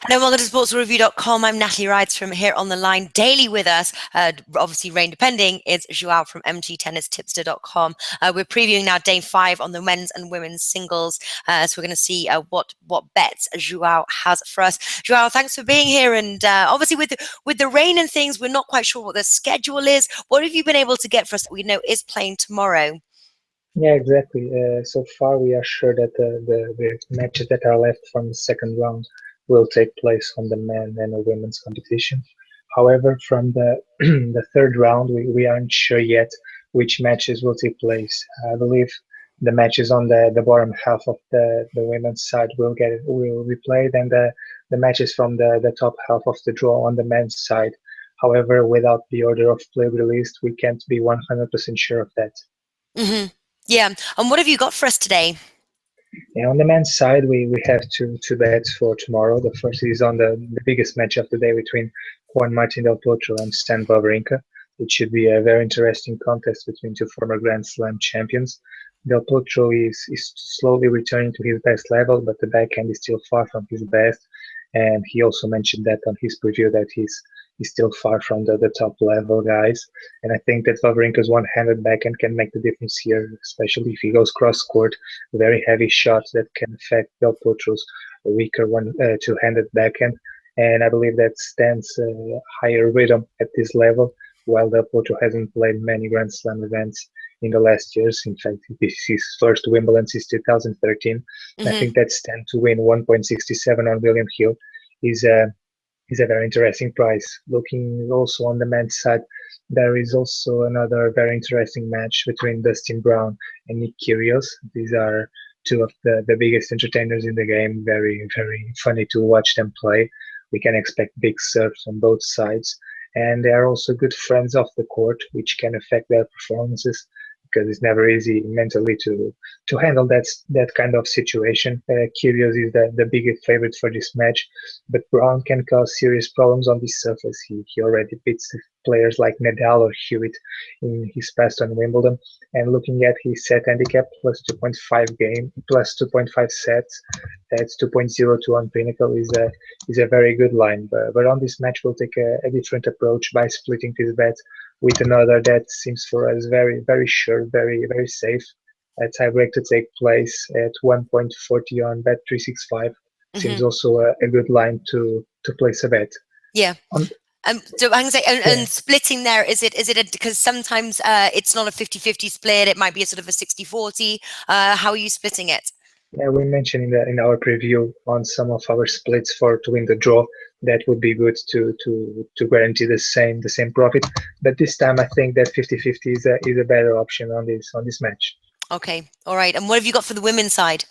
And welcome to sportsreview.com. I'm Natalie Rides from here on the line. Daily with us, obviously rain depending, is Joao from mgtennistipster.com. We're previewing now day 5 on the men's and women's singles. So we're going to see what bets Joao has for us. Joao, thanks for being here. And obviously with the rain and things, we're not quite sure what the schedule is. What have you been able to get for us that we know is playing tomorrow? Yeah, exactly. So far, we are sure that the matches that are left from the second round will take place on the men and the women's competition. However, from the the third round, we aren't sure yet which matches will take place. I believe the matches on the bottom half of the women's side will be played, and the matches from the top half of the draw on the men's side. However, without the order of play released, we can't be 100% sure of that. Mm-hmm. Yeah. And what have you got for us today? Yeah, on the men's side, we have two bets for tomorrow. The first is on the biggest match of the day between Juan Martin Del Potro and Stan Wawrinka. It should be a very interesting contest between two former Grand Slam champions. Del Potro is slowly returning to his best level, but the backhand is still far from his best. And he also mentioned that on his preview that he's still far from the top level guys. And I think that Wawrinka's one-handed backhand can make the difference here, especially if he goes cross-court, very heavy shots that can affect Del Potro's weaker two-handed backhand. And I believe that stands higher rhythm at this level, while Del Potro hasn't played many Grand Slam events in the last years. In fact, this is his first Wimbledon since 2013. Mm-hmm. I think that stand to win 1.67 on William Hill is a very interesting price. Looking also on the men's side, there is also another very interesting match between Dustin Brown and Nick Kyrgios. These are two of the biggest entertainers in the game. Very, very funny to watch them play. We can expect big serves on both sides. And they are also good friends off the court, which can affect their performances because it's never easy mentally to handle that kind of situation. Kyrgios is the biggest favorite for this match, but Brown can cause serious problems on this surface. He already beats players like Nadal or Hewitt in his past on Wimbledon. And looking at his set handicap, plus 2.5 game, plus 2.5 sets, that's 2.02 on Pinnacle is a very good line. But on this match, we'll take a different approach by splitting this bet with another that seems for us very, very sure, very, very safe. A tiebreak to take place at 1.40 on Bet365 seems also a good line to place a bet. Yeah. So I can say, and splitting there, is it because sometimes it's not a 50-50 split, it might be a sort of a 60-40. How are you splitting it? Yeah, we mentioned in our preview on some of our splits to win the draw that would be good to guarantee the same profit. But this time I think that 50-50 is a better option on this match. Okay, all right. And what have you got for the women's side?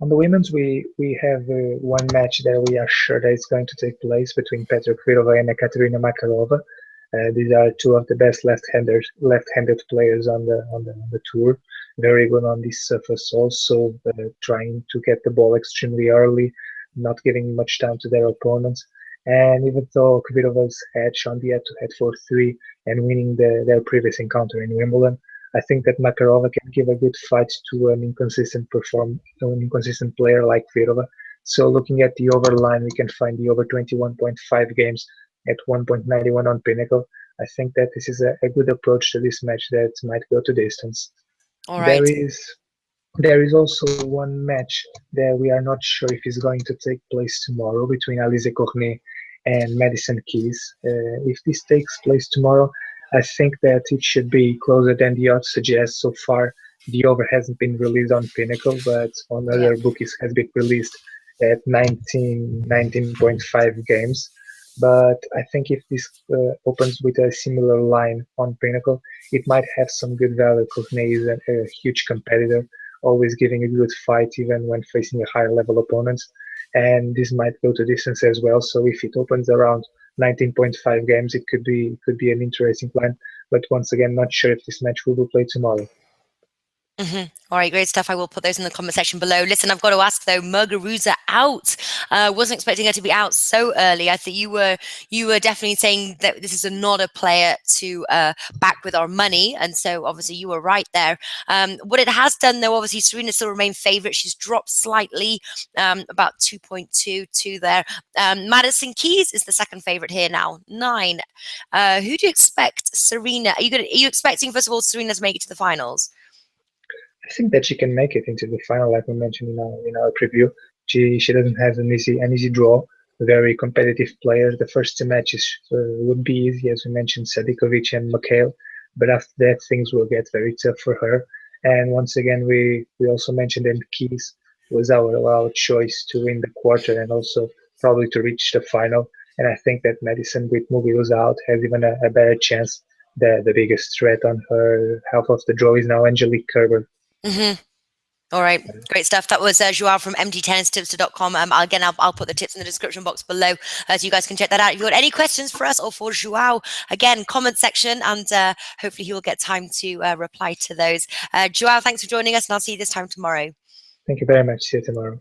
On the women's, we have one match that we are sure that is going to take place between Petra Kvitova and Ekaterina Makarova. These are two of the best left-handed players on the tour. Very good on this surface, also trying to get the ball extremely early, not giving much time to their opponents. And even though Kvitova's edge on the head-to-head 4-3 and winning their previous encounter in Wimbledon, I think that Makarova can give a good fight to an inconsistent player like Kvitova. So looking at the over line, we can find the over 21.5 games at 1.91 on Pinnacle. I think that this is a good approach to this match that might go to distance. All right. There is also one match that we are not sure if is going to take place tomorrow between Alizé Cornet and Madison Keys. If this takes place tomorrow, I think that it should be closer than the odds suggest. So far, the over hasn't been released on Pinnacle, but on other bookies has been released at 19.5 games. But I think if this opens with a similar line on Pinnacle, it might have some good value. Cornet is a huge competitor, always giving a good fight even when facing a higher level opponent. And this might go to distance as well. So if it opens around 19.5 games, it could be an interesting line. But once again, not sure if this match will be played tomorrow. All right, great stuff. I will put those in the comment section below. Listen, I've got to ask though, Muguruza out. Wasn't expecting her to be out so early. I think you were definitely saying that this is not a player to back with our money, and so obviously you were right there. What it has done though, obviously Serena still remains favourite. She's dropped slightly, about 2.22 there. Madison Keys is the second favourite here now, 9. Who do you expect, Serena? Are you expecting first of all Serena to make it to the finals? I think that she can make it into the final, like we mentioned in our preview. She doesn't have an easy draw. Very competitive players. The first two matches would be easy, as we mentioned, Sadikovic and Mikhail. But after that, things will get very tough for her. And once again, we also mentioned that Keys was our choice to win the quarter and also probably to reach the final. And I think that Madison, with Muguruza out, has even a better chance. The biggest threat on her half of the draw is now Angelique Kerber. All right, great stuff. That was Joao from mdtennistipster.com. Again, I'll put the tips in the description box below so you guys can check that out. If you've got any questions for us or for Joao, again, comment section, and hopefully he will get time to reply to those. Joao, thanks for joining us, and I'll see you this time tomorrow. Thank you very much. See you tomorrow.